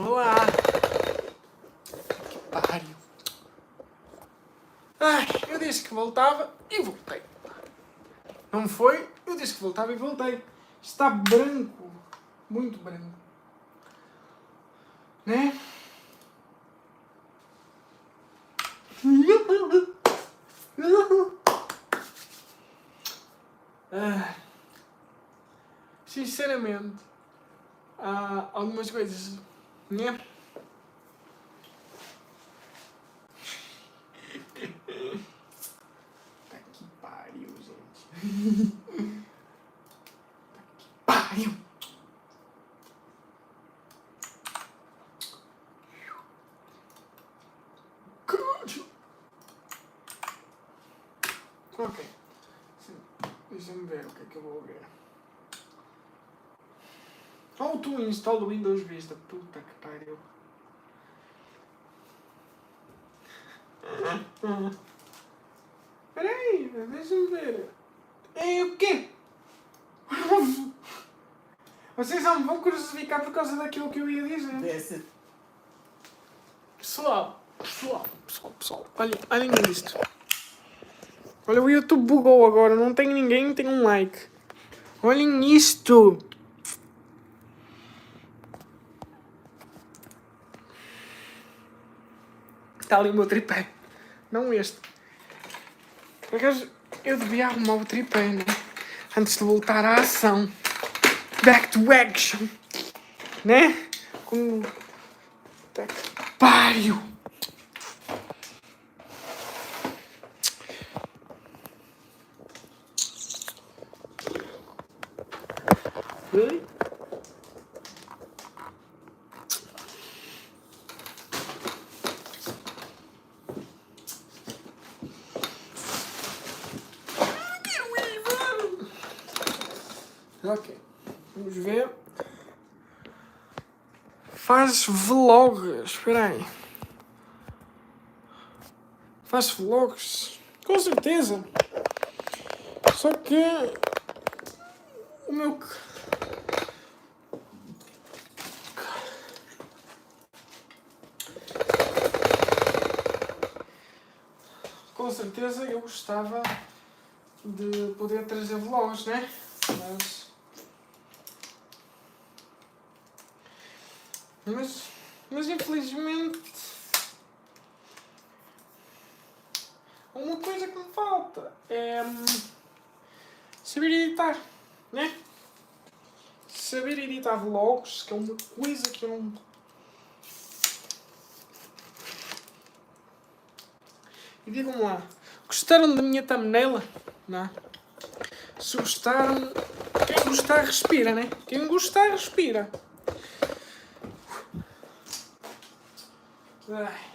Olá! Que pariu! Ai, eu disse que voltava e voltei. Não foi? Eu disse que voltava e voltei. Está branco. Muito branco. Né? Sinceramente, há algumas coisas, né? Tá que pariu, gente. Tá que pariu. Ok. Deixa-me ver o que é que eu vou ver. Ou tu instala o Windows Vista. Puta que pariu. Peraí, deixa-me ver. É o quê? Vocês não me vão crucificar por causa daquilo que eu ia dizer. Desce. Pessoal. Olhem isto. Olha, o YouTube bugou agora. Não tem ninguém, tem um like. Olhem isto. Está ali o meu tripé. Não este. Por acaso, eu devia arrumar o tripé, né? Antes de voltar à ação. Back to action. Né? Com... Tá que pariu. Oi? Ok, vamos ver. Faz vlogs, espera aí. Faz vlogs, com certeza. Só que o meu... Com certeza eu gostava de poder trazer vlogs, né? Mas infelizmente uma coisa que me falta é saber editar, né? Saber editar vlogs, que é uma coisa que eu não... E digam lá, gostaram da minha thumbnail? Não? Se gostaram, quem gostar respira, né? Quem gostar respira. Ai.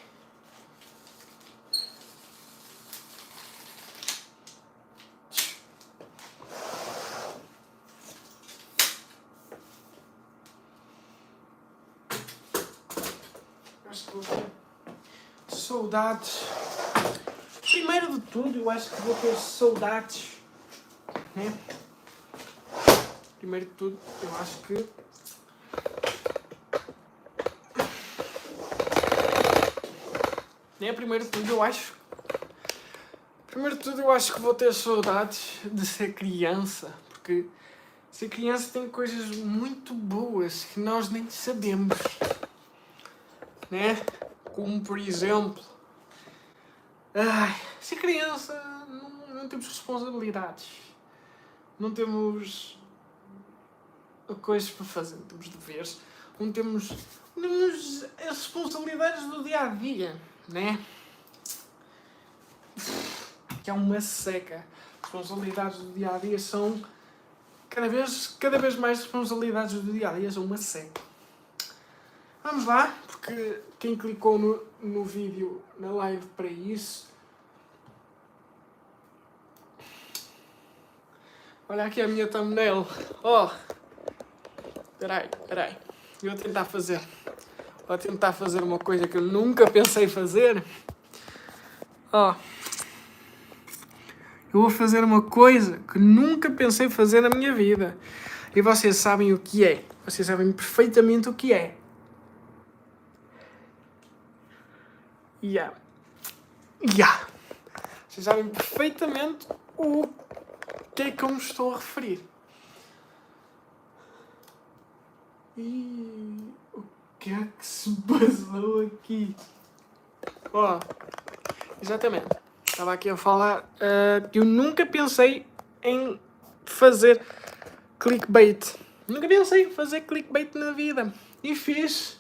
Acho que vou ter saudades. Primeiro de tudo, eu acho que vou ter saudades, né? Primeiro de tudo, eu acho que Primeiro de tudo, eu acho que vou ter saudades de ser criança, porque ser criança tem coisas muito boas que nós nem sabemos, né? Como, por exemplo, ser criança não temos responsabilidades, não temos coisas para fazer, não temos deveres, não temos as responsabilidades do dia-a-dia, né? Que é uma seca. As responsabilidades do dia-a-dia são... Cada vez mais responsabilidades do dia-a-dia são uma seca. Vamos lá, porque quem clicou no vídeo, na live para isso... Olha aqui a minha thumbnail. Oh! Peraí. Eu vou tentar fazer uma coisa que eu nunca pensei fazer. Ó. Eu vou fazer uma coisa que nunca pensei fazer na minha vida. E vocês sabem o que é. Vocês sabem perfeitamente o que é. Yeah. Vocês sabem perfeitamente o que é que eu me estou a referir. E o que é que se passou aqui? Exatamente. Estava aqui a falar que eu nunca pensei em fazer clickbait. Nunca pensei em fazer clickbait na vida. E fiz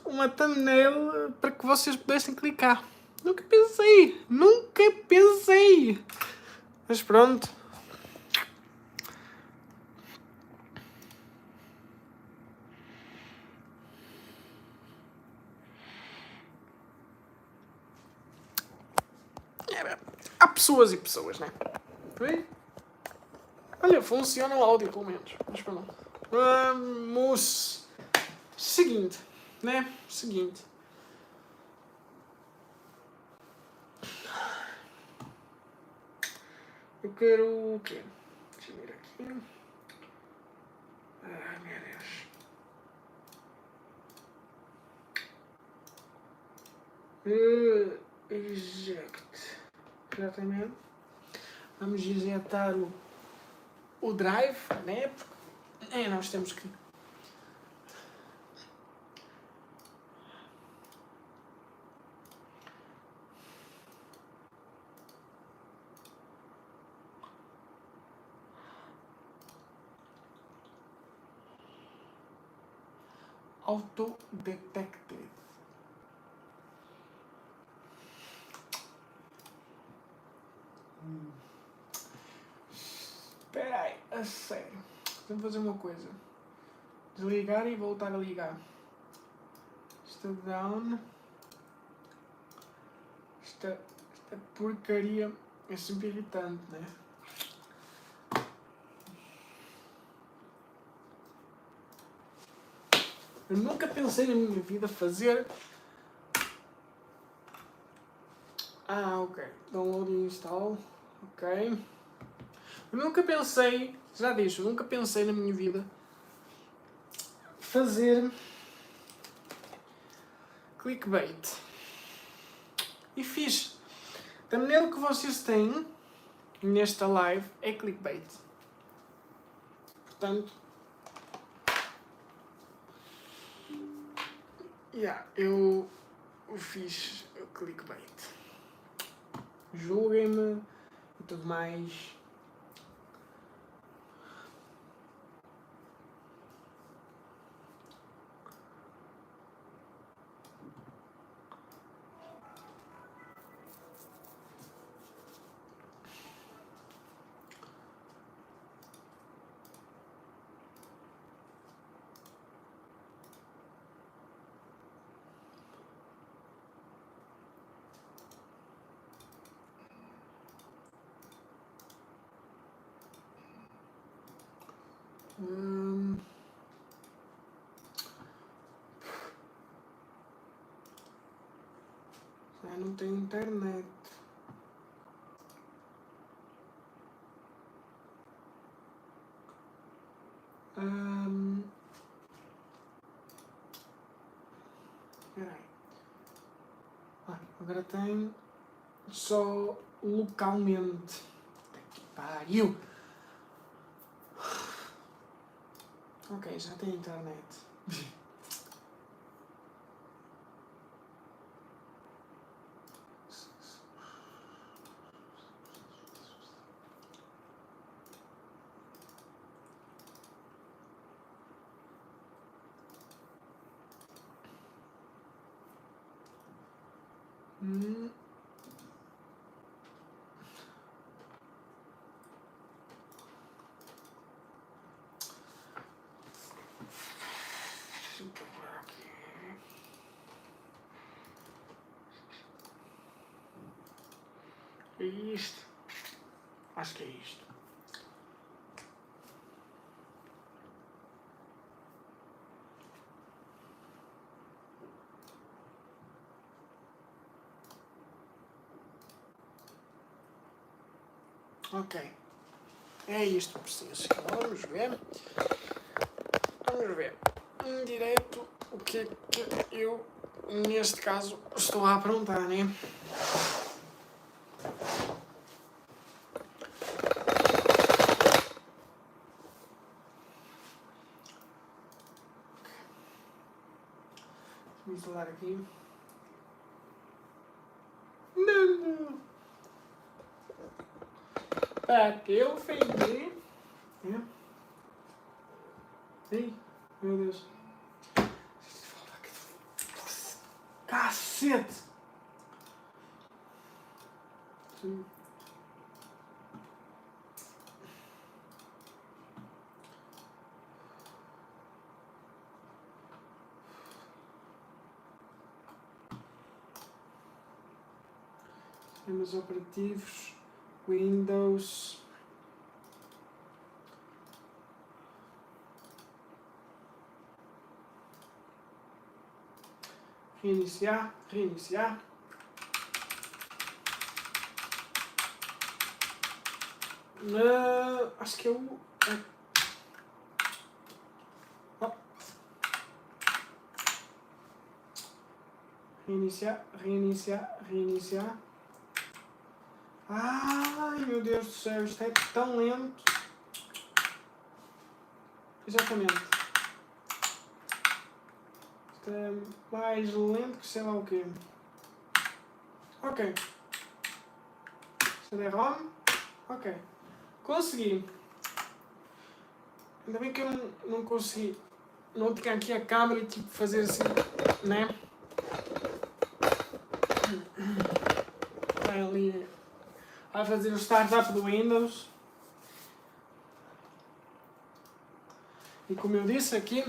uma thumbnail para que vocês pudessem clicar. Nunca pensei. Mas pronto. Há pessoas e pessoas, né? Olha, funciona o áudio pelo menos. Mas pronto. Vamos. Seguinte. Eu quero o quê? Deixa eu ver aqui. Ai, meu Deus. Eject. Exatamente. Vamos injetar o drive, né? Porque nós temos que... Auto-detected. Espera aí, a sério. Vamos fazer uma coisa. Desligar e voltar a ligar. Está down. Esta porcaria é sempre irritante, né? Eu nunca pensei na minha vida fazer... ok. Download e install. Ok. Eu nunca pensei... Já disse, eu nunca pensei na minha vida fazer clickbait. E fiz. A maneira que vocês têm nesta live é clickbait. Portanto... eu fiz o clickbait. Julguem-me e tudo mais. Não tenho internet. Espera aí. Agora tem só localmente. Que pariu! Ok, já tem internet. É isto? Acho que é isto. Ok. É isto que preciso. Vamos ver. Em direto, o que é que eu neste caso, estou a aprontar, né? Vou instalar aqui. Não! Para que eu ofendi? Ei, meu Deus. Cacete! Sim. Sistemas operativos, Windows. Reiniciar. Acho que eu... Reiniciar. Ai, meu Deus do céu, isto é tão lento. Exatamente. Isto é mais lento que sei lá o quê. Ok. CD-ROM. Ok. Consegui. Ainda bem que eu não consegui. Não tinha aqui a câmera e tive que fazer assim, né? Vai ali a fazer o startup do Windows. E como eu disse aqui,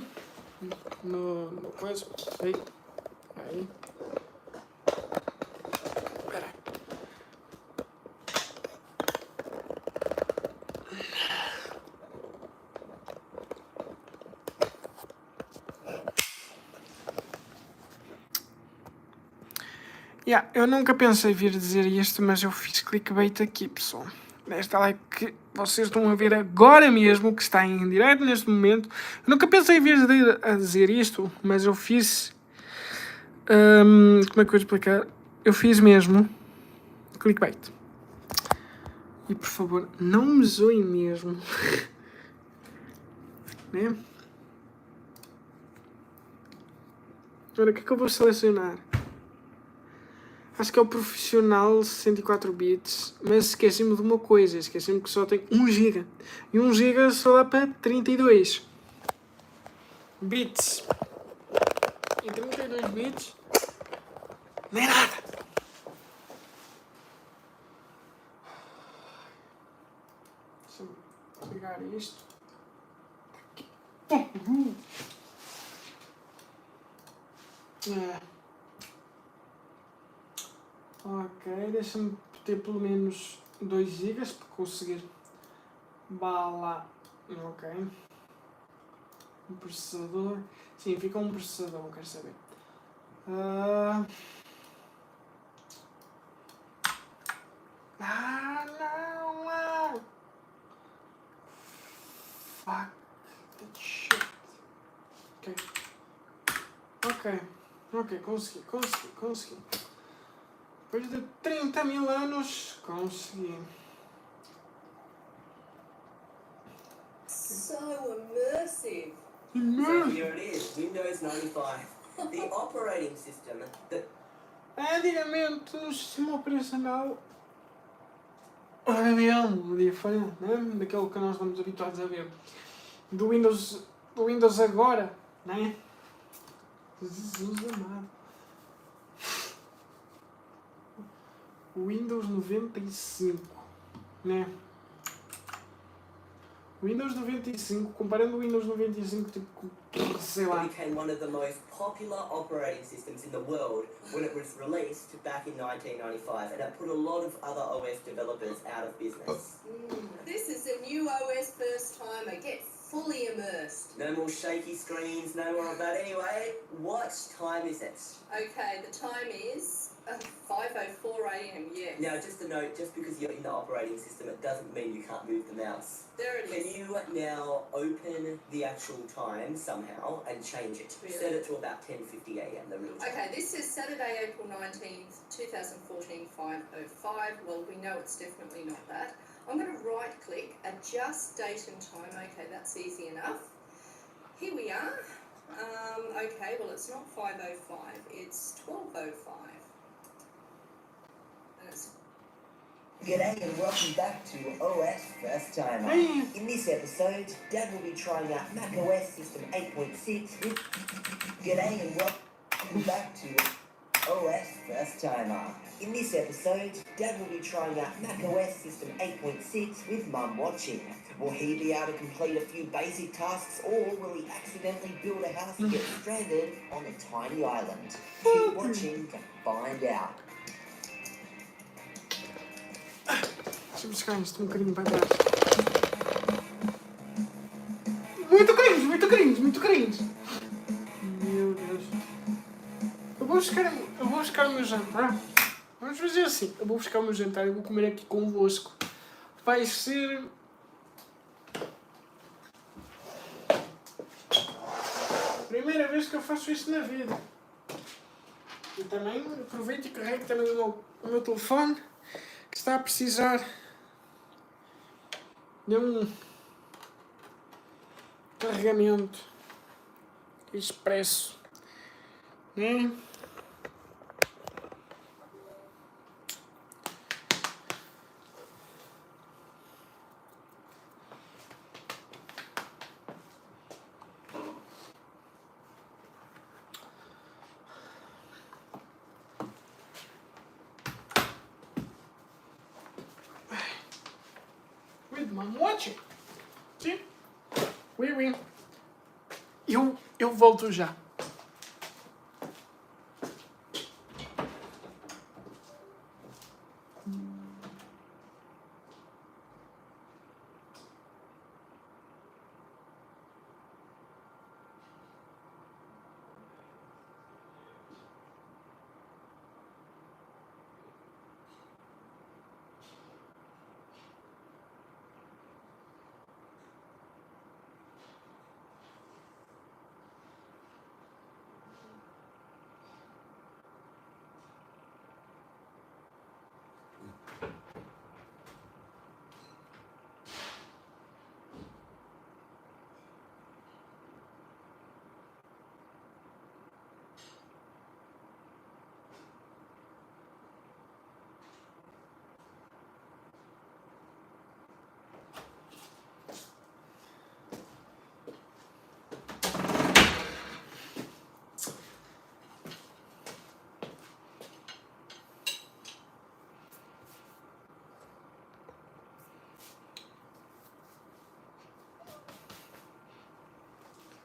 no coisa... Aí. Espera. Eu nunca pensei vir dizer isto, mas eu fiz clickbait aqui, pessoal. Esta live que vocês estão a ver agora mesmo, que está em direto neste momento. Eu nunca pensei vir a dizer isto, mas eu fiz... como é que eu vou explicar? Eu fiz mesmo clickbait. E por favor, não me zoem mesmo. Né? Agora, o que é que eu vou selecionar? Acho que é o profissional 64 bits, mas esqueci-me de uma coisa, esqueci-me que só tem 1 GB. E 1 GB só dá para 32 bits. E 32 bits não é nada. Deixa-me ligar isto. Ok, deixa-me ter pelo menos 2 GB para conseguir bala. Ok. Um processador. Sim, fica um processador, não quero saber. Não! Fuck that shit. Ok, consegui. Depois de 30 mil anos, consegui. So immersive. So here it is, Windows 95, the operating system that... Antigamente, o sistema operacional era mesmo diferente, né? Daquele que nós estamos habituados a ver. Do Windows agora, né? Jesus amado. Windows 95, né? Windows 95, comparando o Windows 95, tipo, sei lá. It became one of the most popular operating systems in the world when it was released back in 1995, and it put a lot of other OS developers out of business. This is a new OS first time. I get fully immersed. No more shaky screens, no more of that. Anyway, what time is it? Okay, the time is 5:04 a.m. Yes. Now, just a note, just because you're in the operating system, it doesn't mean you can't move the mouse. There it Can is. you now open the actual time somehow and change it? Really? Set it to about 10:50 a.m. the real time. Okay, this says Saturday, April 19th, 2014, 5:05. Well, we know it's definitely not that. I'm going to right-click, adjust date and time. Okay, that's easy enough. Here we are. Okay, well, it's not 5:05, it's 12:05. And it's G'day and welcome back to OS First Timer. In this episode, Dad will be trying out macOS System 8.6 with... G'day and welcome back to OS First Timer. In this episode, Dad will be trying out macOS System 8.6 with Mum watching. Will he be able to complete a few basic tasks, or will he accidentally build a house and get stranded on a tiny island? Keep watching to find out. Subscreve, estou um bocadinho para trás. Muito cringe, muito cringe, muito cringe. Meu Deus. Eu vou buscar o meu jantar. Vamos fazer assim. Eu vou buscar o meu jantar e vou comer aqui convosco. Vai ser... primeira vez que eu faço isto na vida. E também aproveito e carrego também o meu telefone, que está a precisar de um carregamento expresso, né? With Mom watching. Sim? Oui, oui. Eu volto já.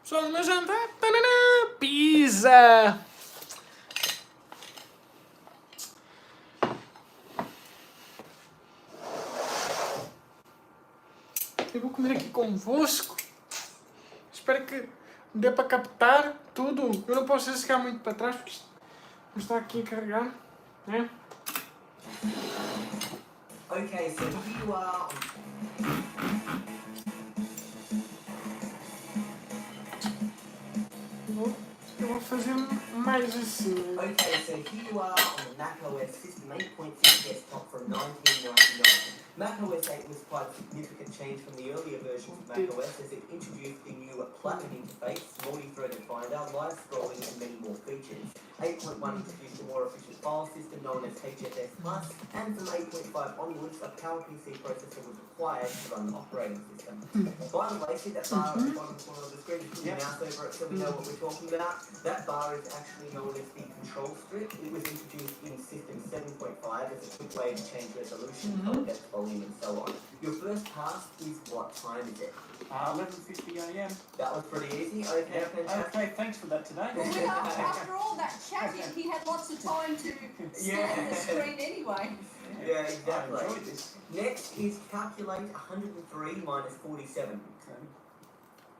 Só no meu jantar. Tanana, pizza! Eu vou comer aqui convosco. Espero que dê para captar tudo. Eu não posso chegar muito para trás porque isto está aqui a carregar, né? Okay, so here you are. Eu vou fazer mais assim. Okay, so here you are on the macOS System 8.6 desktop from 1999. macOS 8 was quite a significant change from the earlier versions of macOS as it introduced the new plugin interface, multi-threaded finder, live scrolling and many more features. 8.1 introduced a more efficient file system known as HFS+, and from 8.5 onwards a PowerPC processor was required to run the operating system. By the way, see that bar at the bottom corner of the screen? Put your mouse over it so we know what we're talking about. That bar is actually known as the control strip. It was introduced in System 7.5 as a quick way to change resolution, color depth, volume and so on. Your first task is what time is it? 11:50 a.m. That was pretty easy. Okay, fantastic. Okay, thanks for that today. well, after all that chatting, he had lots of time to stare at the screen anyway. Yeah, exactly. I enjoyed this. Next is calculate 103 minus 47. Okay.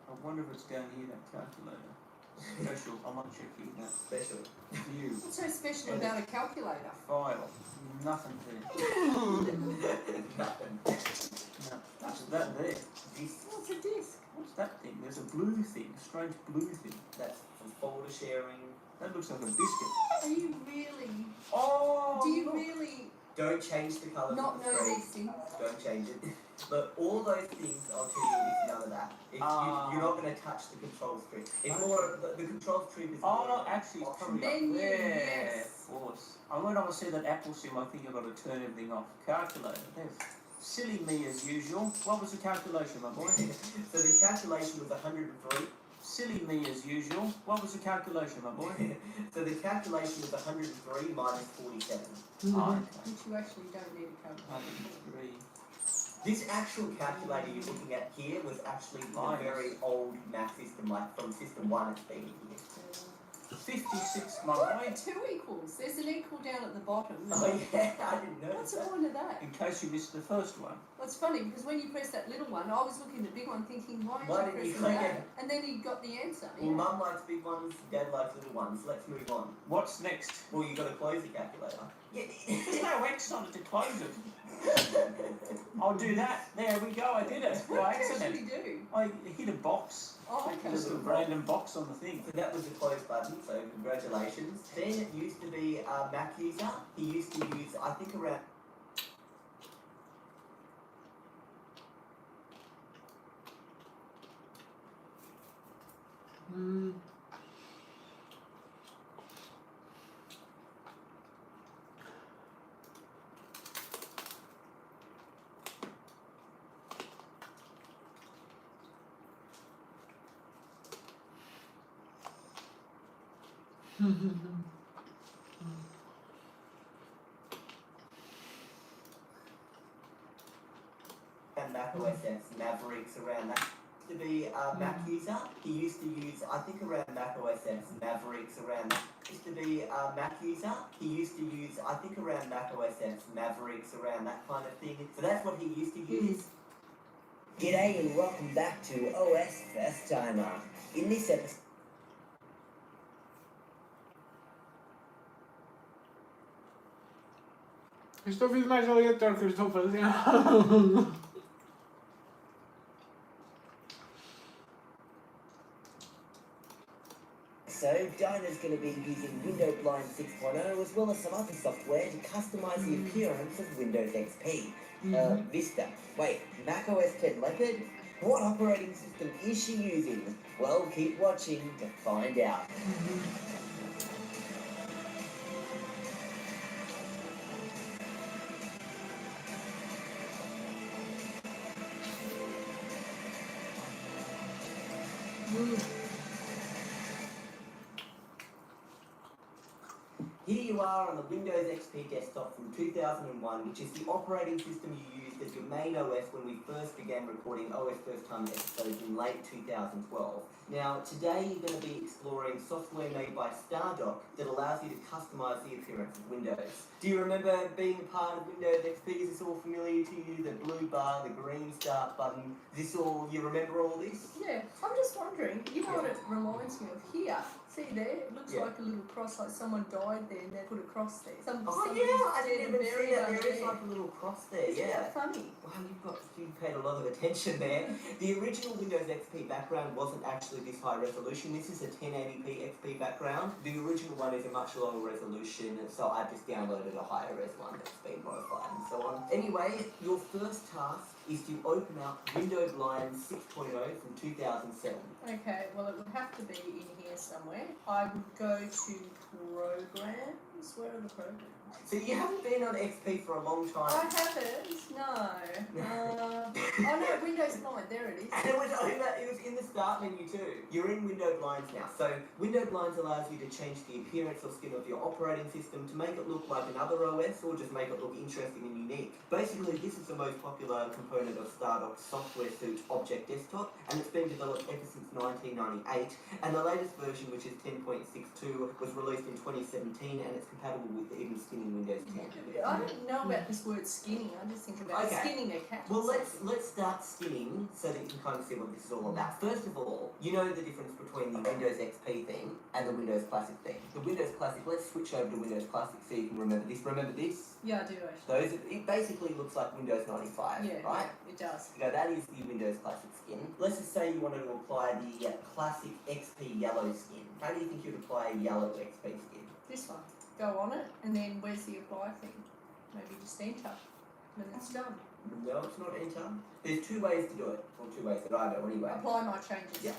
I wonder if it's down here, that calculator. Special. I'm not checking that. Special. View. What's so special about a calculator? File. Nothing there. Nothing. No. What's that there? This, What's a disc? What's that thing? There's a blue thing. A strange blue thing. that's for folder sharing. That looks like a biscuit. Are you really? Oh! Do you look. really Don't change the colour not of the know screen. these things? Don't change it. But all those things, I'll tell you, it's none of that. You're not going to touch the control screen. It's more, the control screen is Oh, more actually, it's optional. probably up Menu, there. yes. Of course. I went on to see that Apple sim. I think I've got to turn everything off. Calculator. There's silly me as usual. What was the calculation, my boy? So the calculation was 103. Silly me as usual. What was the calculation, my boy? So the calculation was 103 minus 47. Oh, Which you actually don't need a calculator. 103. This actual calculator you're looking at here was actually from a Nice. very old math system, like from System 1 it's been here. 56, my What boy. are 2 equals? There's an equal down at the bottom. Oh yeah, I didn't notice What's the that. point of that? In case you missed the first one. Well, it's funny because when you press that little one, I was looking at the big one thinking, why Why did you didn't you press click that? And then you got the answer. Well, Mum likes big ones, Dad likes little ones. Let's move on. What's next? Well, you've got to close the calculator. There's no X on it to close it. I'll do that. There we go. I did it. What By did you accident. actually do? I hit a box. Oh, Like okay. this little random box on the thing. So that was the close button, so congratulations. Ben used to be a Mac user. He used to use, I think, around... and Mac OS X, Mavericks around that. To be a Mac user, he used to use, I think, around Mac OS X, Mavericks around that. Used to be a Mac user, he used to use, I think, around Mac OS X, Mavericks around that kind of thing. So that's what he used to use. G'day and welcome back to OS First Timer. In this episode, Este é o vídeo mais aleatório que eu estou a fazer. Dinah's going to be using Window Blind 6.0 as well as some other software to customize the appearance of Windows XP. Vista. Wait, Mac OS 10 Leopard? What operating system is she using? Well, keep watching to find out. Here you are on the Windows XP desktop from 2001, which is the operating system you used as your main OS when we first began recording OS First Time episodes in late 2012. Now, today you're going to be exploring software made by Stardock that allows you to customize the appearance of Windows. Do you remember being a part of Windows XP? Is this all familiar to you? The blue bar, the green start button, is this all, you remember all this? Yeah, I'm just wondering, you know what it reminds me of here? See there? It looks Yeah. like a little cross, like someone died there and they put a cross there. Oh Somebody's yeah, I dead didn't and even see buried that. under There is there. like a little cross there, Isn't yeah. that funny? Wow, you paid a lot of attention there. The original Windows XP background wasn't actually this high resolution. This is a 1080p XP background. The original one is a much lower resolution, so I just downloaded a higher res one that's been modified and so on. Anyway, your first task is to open up Window Blind 6.0 from 2007. Okay, well it would have to be in here somewhere. I would go to programs. Where are the programs? So you haven't been on XP for a long I time. haven't, no. Oh no, Windows 9, there it is. And it was in the start menu too. You're in Window Blinds now. So Window Blinds allows you to change the appearance or skin of your operating system to make it look like another OS or just make it look interesting and unique. Basically, this is the most popular component of Stardock's software suite Object Desktop, and it's been developed ever since 1998. And the latest version, which is 10.62, was released in 2017, and it's compatible with even skinning Windows 10. I don't know about this word skinning, I just think about Okay. skinning a cat. Well, let's start skinning so that you can kind of see what this is all about. First of all, you know the difference between the Windows XP thing and the Windows Classic thing. The Windows Classic, let's switch over to Windows Classic so you can remember this. Remember this? Yeah, I do actually. It basically looks like Windows 95, Yeah, right? it does. You know, that is the Windows Classic skin. Let's just say you wanted to apply the Classic XP yellow skin. How do you think you'd apply a yellow XP skin? This one. Go on it, and then where's the apply thing? Maybe just enter, and it's done. No, it's not enter. There's two ways to do it, or two ways that I know anyway. Apply my changes. Yeah.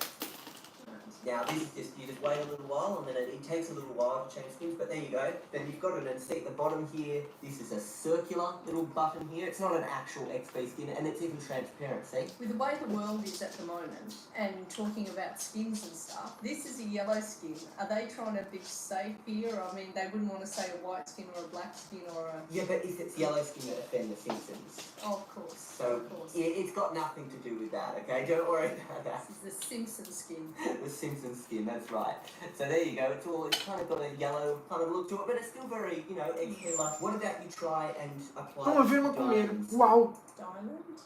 Now this is just, you just wait a little while and then it takes a little while to change skins, but there you go. Then you've got it, and see at the bottom here, this is a circular little button here. It's not an actual XP skin, and it's even transparent, see? With the way the world is at the moment, and talking about skins and stuff, this is a yellow skin. Are they trying to be safe here? I mean, they wouldn't want to say a white skin or a black skin or a... Yeah, but if it's yellow skin that offend the Simpsons. Oh, of course. So, of course. yeah, it's got nothing to do with that, okay? Don't worry about that. This is the Simpson skin. The Simpsons skin, that's right. So there you go, it's kind of got a yellow kind of look to it, but it's still very, you know, XP-like. What about you try and apply Estão a ver-me a comer. diamonds? Uau! Diamond.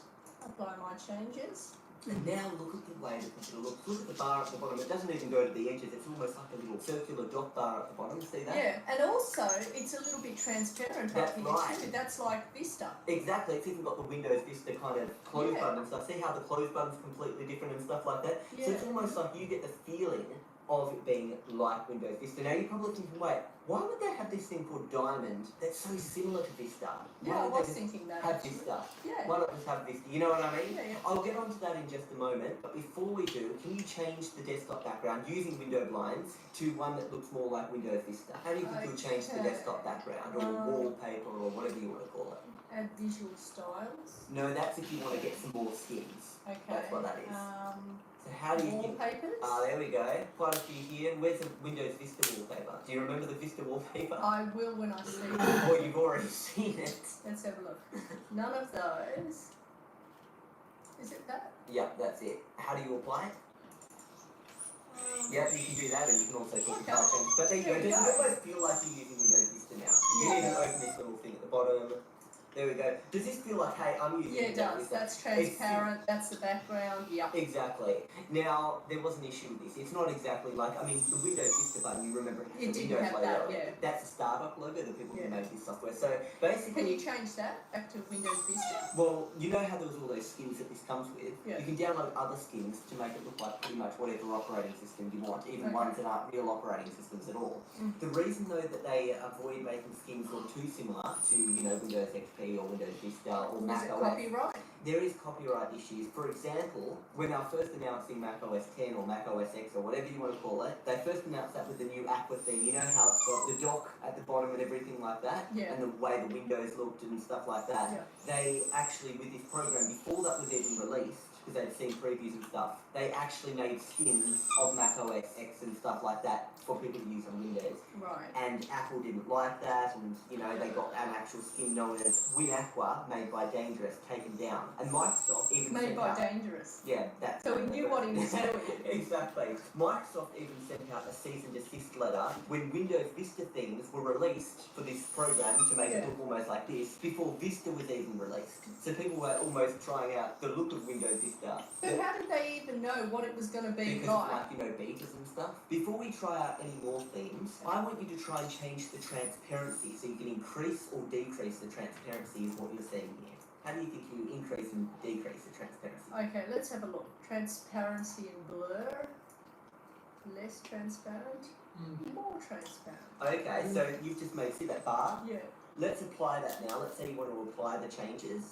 Apply my changes. And now look at the way the computer looks. Look at the bar at the bottom. It doesn't even go to the edges. It's almost like a little circular dot bar at the bottom. See that? Yeah, and also it's a little bit transparent That's up here right. too. That's like Vista. Exactly. It's even got the Windows Vista kind of close Yeah. button and stuff. See how the close button's completely different and stuff like that? So Yeah. it's almost like you get the feeling of it being like Windows Vista. Now you're probably thinking, wait, why would they have this thing called Diamond that's so similar to Vista? Yeah, Why I would they was just thinking that. have actually. Vista? Yeah. Why not just have Vista? You know what I mean? Yeah, yeah. I'll get onto that in just a moment, but before we do, can you change the desktop background using window blinds to one that looks more like Windows Vista? How do you think you'll change the Okay. desktop background or wallpaper or whatever you want to call it? Add visual styles. No, that's if you want to get some more skins. Okay. That's what that is. So how do you think? Wallpapers. There we go. Quite a few here. And where's the Windows Vista wallpaper? Do you remember the Vista wallpaper? I will when I see it. Or you've already seen it? Let's have a look. None of those. Is it that? Yep, that's it. How do you apply it? Yep, you can do that, and you can also put Okay. your color change. But there you go. There we Does go. it almost feel like you're using Windows Vista now? You Yeah. need to open this little thing at the bottom. There we go. Does this feel like, hey, I'm using Yeah, it Windows does. Vista? That's transparent. That's the background. Yep. Exactly. Now, there was an issue with this. It's not exactly like, I mean, the Windows Vista button, you remember it has It the didn't Windows have logo. that, yeah. That's a startup logo, the people who Yeah. make this software. So basically, Can you change that back to Windows Vista? well, you know how there was all those skins that this comes with? Yeah. You can download other skins to make it look like pretty much whatever operating system you want, even Okay. ones that aren't real operating systems at all. Mm. The reason though that they avoid making skins look too similar to, you know, Windows XP or Windows Vista or Is Mac it OS, copyright? there is copyright issues. For example, when they were first announcing Mac OS 10 or Mac OS X or whatever you want to call it, they first announced that with the new Aqua theme. You know how it's got the dock at the bottom and everything like that? Yeah. And the way the windows looked and stuff like that. Yeah. They actually, with this program, before that was even released, because they'd seen previews and stuff, they actually made skins of Mac OS X and stuff like that for people to use on Windows. Right. And Apple didn't like that, and you know they got an actual skin known as WinAqua, made by Dangerous, taken down. And Microsoft even Made sent by out, Dangerous. yeah, that's So he knew what he was doing. Exactly. Microsoft even sent out a cease and desist letter when Windows Vista things were released for this program to make it Yeah. look almost like this before Vista was even released. So people were almost trying out the look of Windows Vista. But how did they even know what it was going to be Because of like? like, you know, betas and stuff. Before we try out any more themes, I want you to try and change the transparency so you can increase or decrease the transparency is what you're seeing here. How do you think you increase and decrease the transparency? Okay, let's have a look. Transparency and blur. Less transparent. More transparent. Okay, so you've just made, see that bar? Yeah. Let's apply that now. Let's say you want to apply the changes.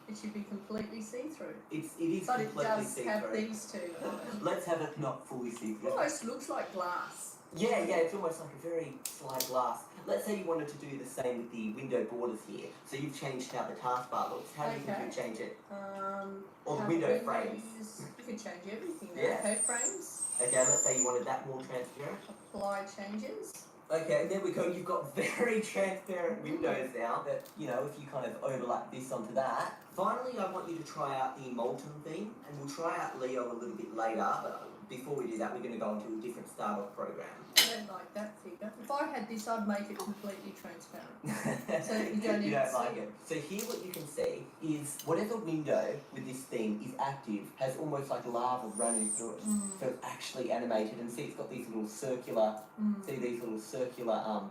It should be completely see-through. It is But it completely does have see-through. these two on it. Let's have it not fully see-through. Almost looks like glass. Yeah, it's almost like a very slight glass. Let's say you wanted to do the same with the window borders here. So you've changed how the taskbar looks. How do you think Okay. you'd change it? How Or the do window we frames. use- You could change everything there. Yeah. Okay, frames. Okay, let's say you wanted that more transparent. Apply changes. Okay, there we go. You've got very transparent windows now that, you know, if you kind of overlap this onto that, Finally, I want you to try out the molten theme, and we'll try out Leo a little bit later, but before we do that, we're going to go into a different start-off program. I don't like that figure. If I had this, I'd make it completely transparent. So you don't You even don't see like it. it. So here what you can see is whatever window with this theme is active has almost like lava running through it. So it's actually animated, and see it's got these little circular,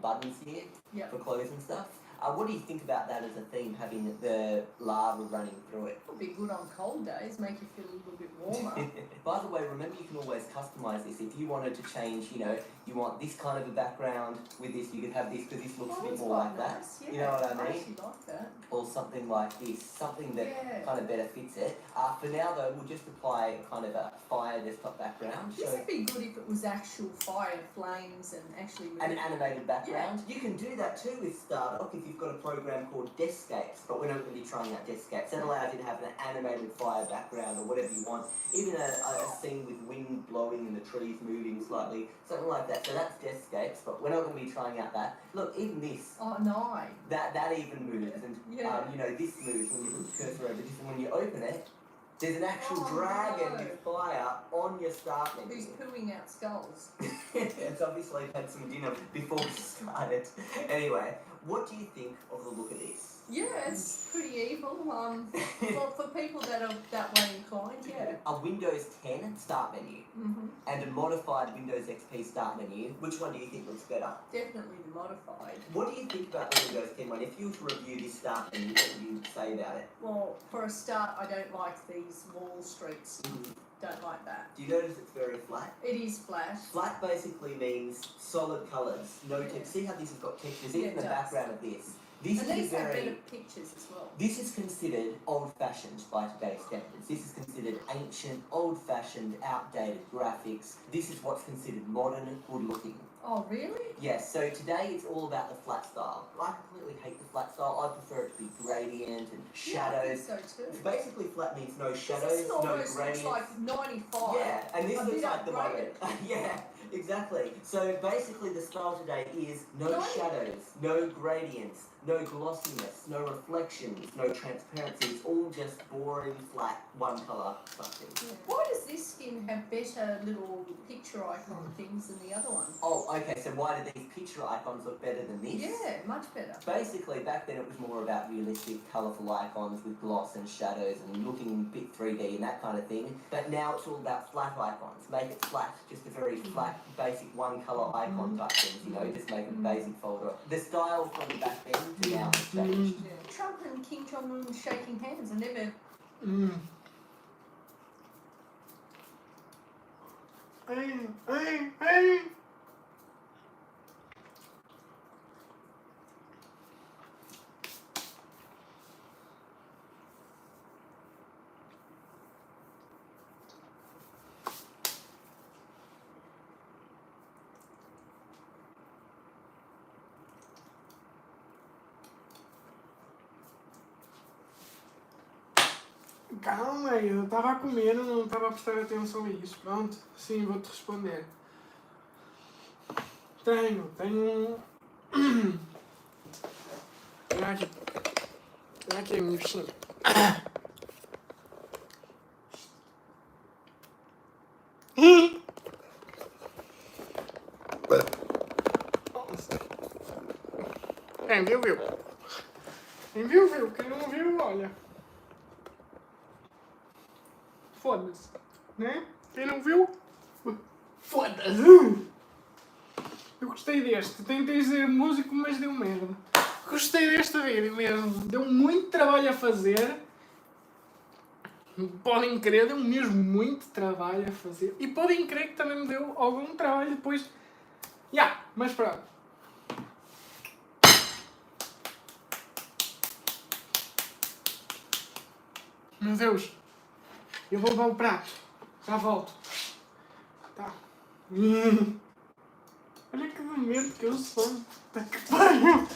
buttons here Yep. for clothes and stuff. What do you think about that as a theme, having the lava running through it? It'll be good on cold days, make you feel a little bit warmer. By the way, remember you can always customise this. If you wanted to change, you want this kind of a background with this, you could have this because this looks a bit That's more like quite that. nice. You know what I I mean? actually like that. Or something like this, something that Yeah. kind of better fits it. For now though, we'll just apply kind of a fire desktop background. This So would be good if it was actual fire, flames, and actually an animated background. You can do that too with Stardock if you've got a program called Deskscapes, but we're not going to be trying out Deskscapes. That allows you to have an animated fire background or whatever you want. Even a scene with wind blowing and the trees moving slightly, something like that. So that's Deskscapes, but we're not going to be trying out that. Look, even this. Oh, no. That even moves, and this moves when you put the cursor over this, and when you open it, there's an actual dragon with fire on your start menu. Who's pooing out skulls? It's obviously had some dinner before we started. Anyway, what do you think of the look of this? Yeah, it's pretty evil. Well, for people that are that way inclined, yeah. A Windows 10 start menu and a modified Windows XP start menu. Which one do you think looks better? Definitely the modified. What do you think about the Windows 10 one? If you were to review this start menu, what would you say about it? Well, for a start, I don't like these wall streaks. Don't like that. Do you notice it's very flat? It is flat. Flat basically means solid colours, no text. See how this has got textures, even it the does. background of this. This And is these have very. better pictures as well. This is considered old-fashioned by today's standards. This is considered ancient, old-fashioned, outdated graphics. This is what's considered modern and good-looking. Oh, really? Yes, so today it's all about the flat style. I completely hate the flat style. I prefer it to be gradient and shadows. Yeah, I think so too. Basically, flat means no shadows, This no almost gradients. looks like 95. Yeah, and this A looks bit like the moment. upgraded. Yeah, exactly. So basically the style today is no No. shadows, no gradients, no glossiness, no reflections, no transparency. It's all just boring, flat, one colour something. Yeah. Why does this skin have better little picture icon things than the other one? Oh, okay, so why do these picture icons look better than this? Yeah, much better. Basically, back then it was more about realistic, colourful icons with gloss and shadows and looking a bit 3D and that kind of thing. But now it's all about flat icons. Make it flat, just a very flat, basic one colour icon type things, just make a basic folder. The style from back then to now has changed. Yeah. Trump and Kim Jong-un shaking hands. I never... Hey. Calma, eu estava a comer, não estava a prestar atenção a isso. Pronto, sim, vou-te responder. Tenho Olha aqui a minha bichinha. Quem viu, viu. Quem viu, viu. Quem não viu, olha. Foda-se, né? Quem não viu? Foda-se! Eu gostei deste. Tentei ser músico, mas deu merda. Gostei deste vídeo mesmo. Deu muito trabalho a fazer. Podem crer, deu mesmo muito trabalho a fazer. E podem crer que também me deu algum trabalho depois. Mas pronto. Meu Deus. Eu vou levar o prato. Já volto. Tá. Olha que momento que eu sou. Tá que pariu.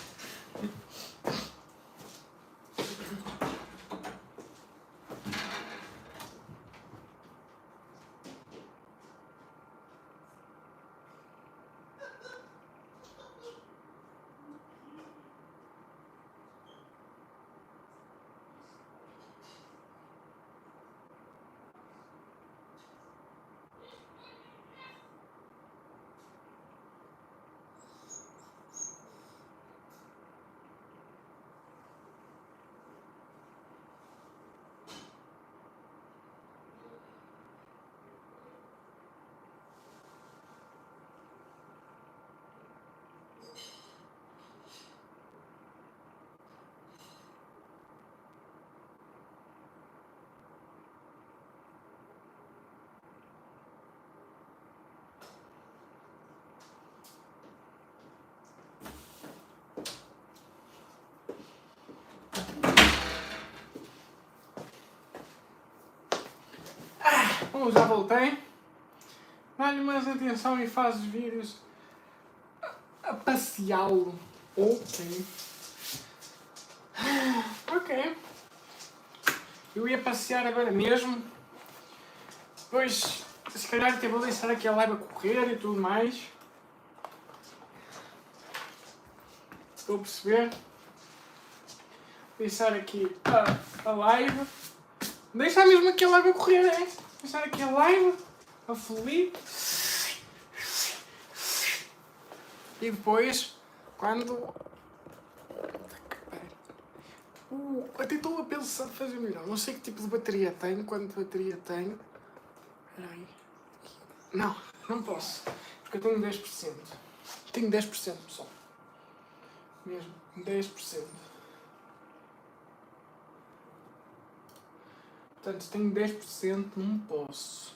Bom, já voltei. Dá-lhe mais atenção e faz os vídeos a passeá-lo. Ok. Ok. Eu ia passear agora mesmo. Depois, se calhar até vou deixar aqui a live a correr e tudo mais. Estou a perceber. Deixar aqui a live. Deixar mesmo aqui a live a correr, é? Deixar aqui a live a fluir. E depois, quando... até estou a pensar de fazer melhor. Não sei que tipo de bateria tenho, quanto bateria tenho. Espera aí. Não posso. Porque eu tenho 10%. Tenho 10%, pessoal. Mesmo, 10%. Portanto, tenho 10%, não posso.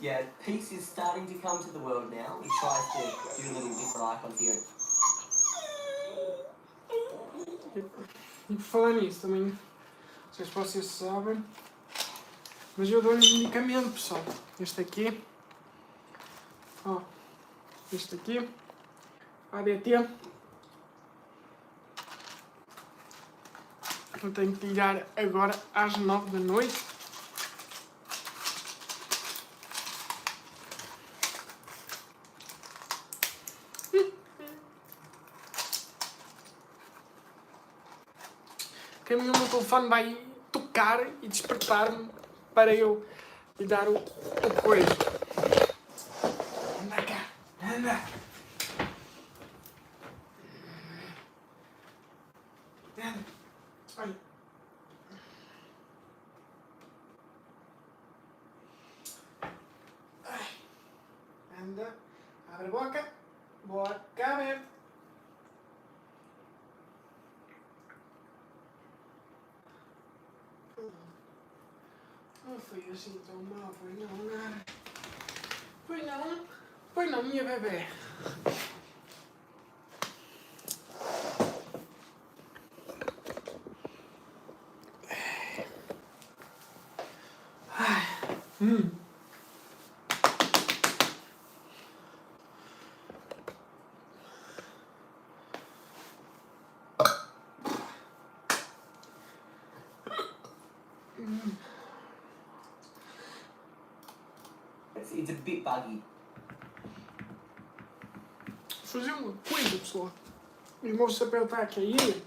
Yeah, peace is starting to come to the world now. He tries to do little different icons here. E por falar nisso também, não sei se vocês sabem, mas eu dou-lhe medicamento, pessoal. Este aqui, ó, este aqui, ADT. Eu tenho que ligar agora às 9 da noite. Que o meu telefone vai tocar e despertar-me para eu lhe dar o coisa. Anda cá, anda. Anda. Olha. Ai. Anda. Abre a boca. Boca aberta. Não foi assim tão mal, foi não, nada. Foi não. Foi não, minha bebê. It's a bit buggy. Fazer uma coisa, pessoal. O meu chapéu está a cair.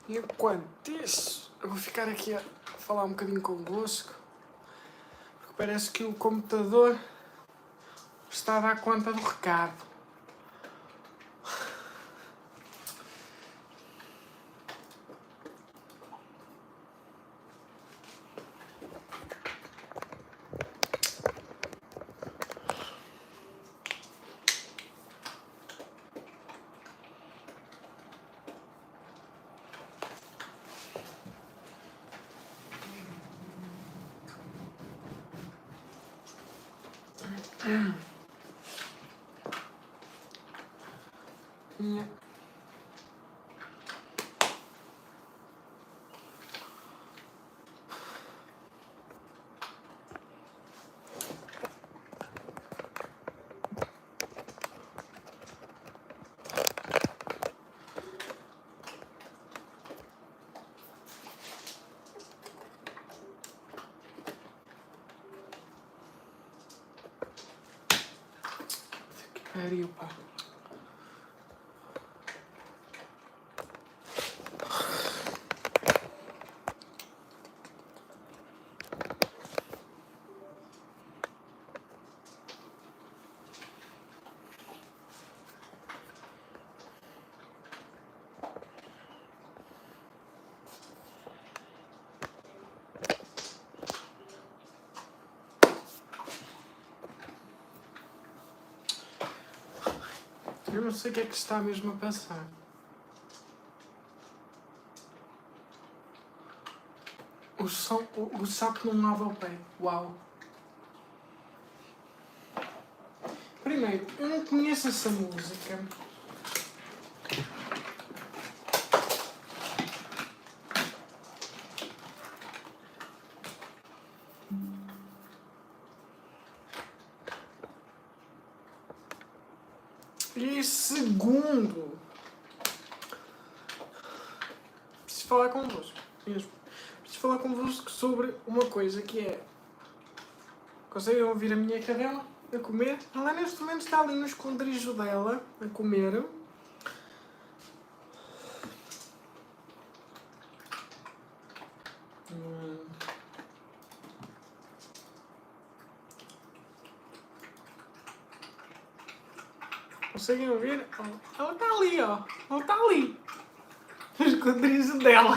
E enquanto isso, eu vou ficar aqui a falar um bocadinho convosco, porque parece que o computador está a dar conta do recado. pariu, pá. Eu não sei o que é que está mesmo a passar. O sapo não lava o pé. Uau. Primeiro, eu não conheço essa música. E segundo, preciso falar convosco mesmo. Preciso falar convosco sobre uma coisa que é... Conseguem ouvir a minha cadela a comer? Ela neste momento está ali no esconderijo dela a comer. Conseguem ouvir? Ela está ali, ó. Ela está ali. No esconderijo dela.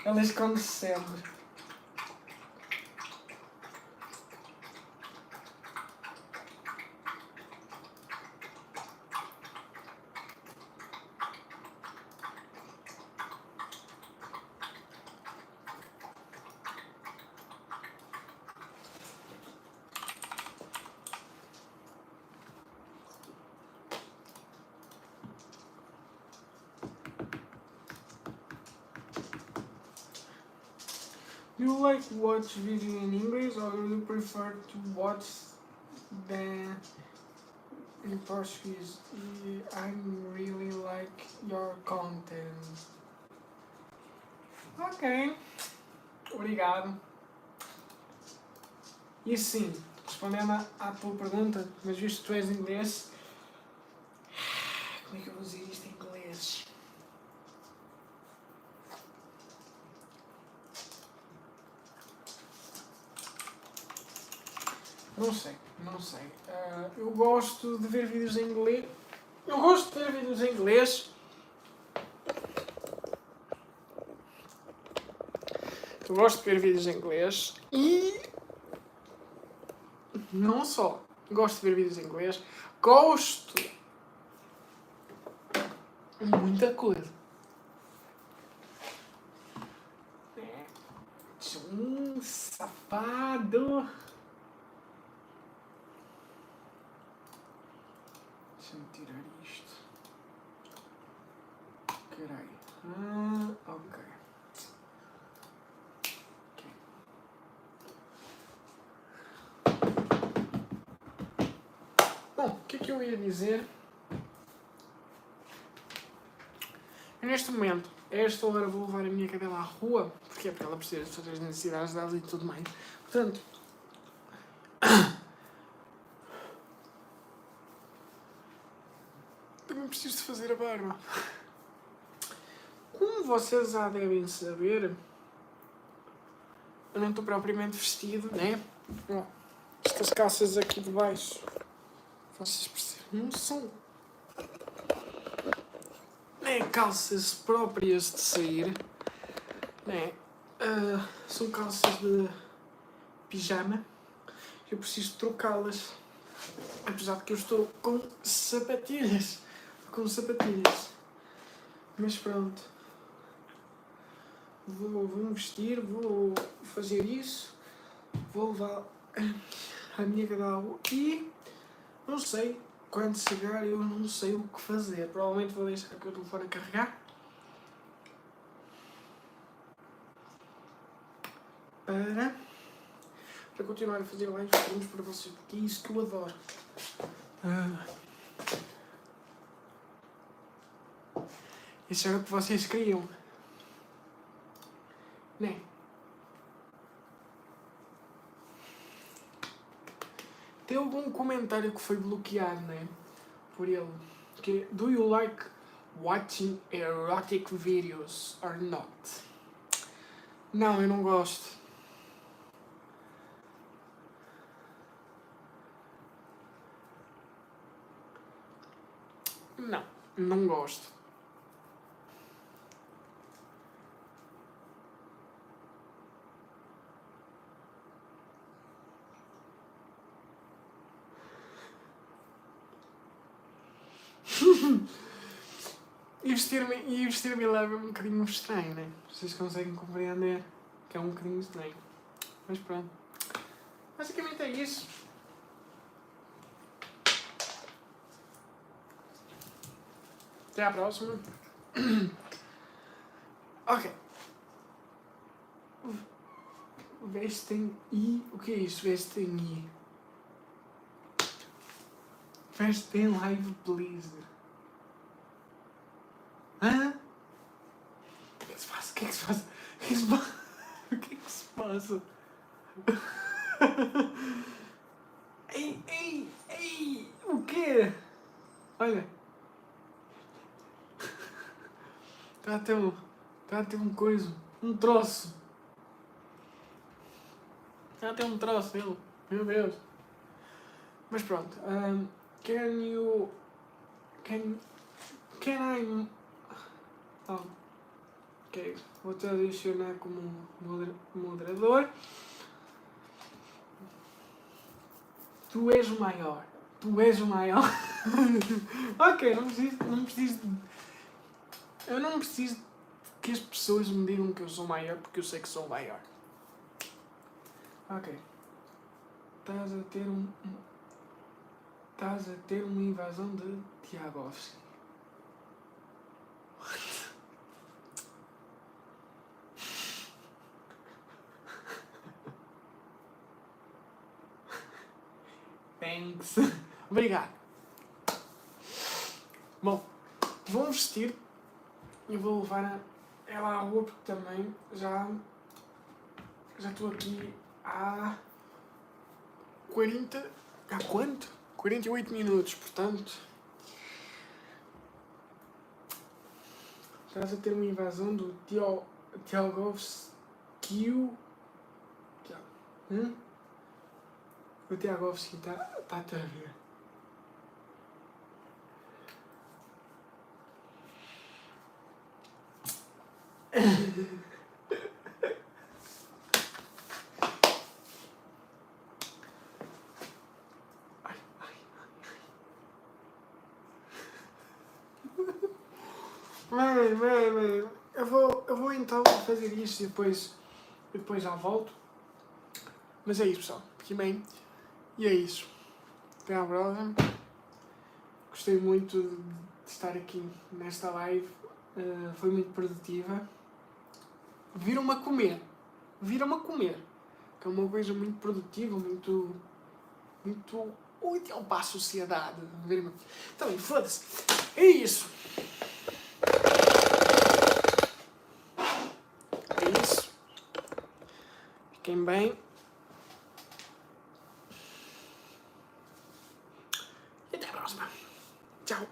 Ela esconde-se sempre. Do you like to watch video in English or do you prefer to watch them in Portuguese? I really like your content. Ok. Obrigado. E sim, respondendo à tua pergunta, mas visto que tu és inglês, como é que eu vou dizer isto em inglês? Não sei. Eu gosto de ver vídeos em inglês. Eu gosto de ver vídeos em inglês. Eu gosto de ver vídeos em inglês e não só gosto de ver vídeos em inglês, gosto de muita coisa. Safado. Deixa-me tirar isto. Caralho. Ok. Bom, o que é que eu ia dizer? Eu, neste momento, a esta hora vou levar a minha cadela à rua, porque ela precisa de fazer as necessidades dela e tudo mais. Portanto, também preciso de fazer a barba. Como vocês já devem saber, eu não estou propriamente vestido, né? Ó, estas calças aqui de baixo, vocês percebem, não são calças próprias de sair, né? São calças de pijama. Eu preciso trocá-las, apesar de que eu estou com sapatilhas. Mas pronto, vou-me vestir, vou fazer isso, vou levar a minha cadela e não sei, quando chegar eu não sei o que fazer. Provavelmente vou deixar aqui o telefone a carregar para continuar a fazer lives streams para vocês, porque é isso que eu adoro. Isso era o que vocês queriam, né? Tem algum comentário que foi bloqueado, né? Por ele. Que é, do you like watching erotic videos or not? Não, eu não gosto. Não, não gosto. E vestir-me leva um bocadinho estranho, né? Vocês conseguem compreender que é um bocadinho estranho. Mas pronto. Basicamente é isso. Até à próxima. Ok. Vestem I. O que é isso? Vestem I. Vestem live, please. Hã? O que é que se passa? O que é que se passa? O que é que se passa? Ei! O quê? Olha. Está a ter um coisa. Um troço. Está a ter um troço ele. Meu Deus. Mas pronto. Can I... Oh. Ok. Vou-te adicionar como moderador. Tu és o maior. Ok, não preciso... Eu não preciso que as pessoas me digam que eu sou maior, porque eu sei que sou maior. Ok. Estás a ter uma invasão de Tiagovski. Thanks. Obrigado. Bom, vou vestir e vou levar ela à rua porque também já estou aqui há 40... Há quanto? 48 minutos, portanto... Estás a ter uma invasão do Tiagovski. O Tiagovski está a ver. Bem. Eu vou então fazer isto e depois já volto. Mas é isso, pessoal. Fiquem bem. E é isso. Até à próxima. Gostei muito de estar aqui nesta live. Foi muito produtiva. Viram-me a comer. Que é uma coisa muito produtiva, muito útil para a sociedade. Também, foda-se. É isso. Fiquem bem. E até a próxima. Tchau.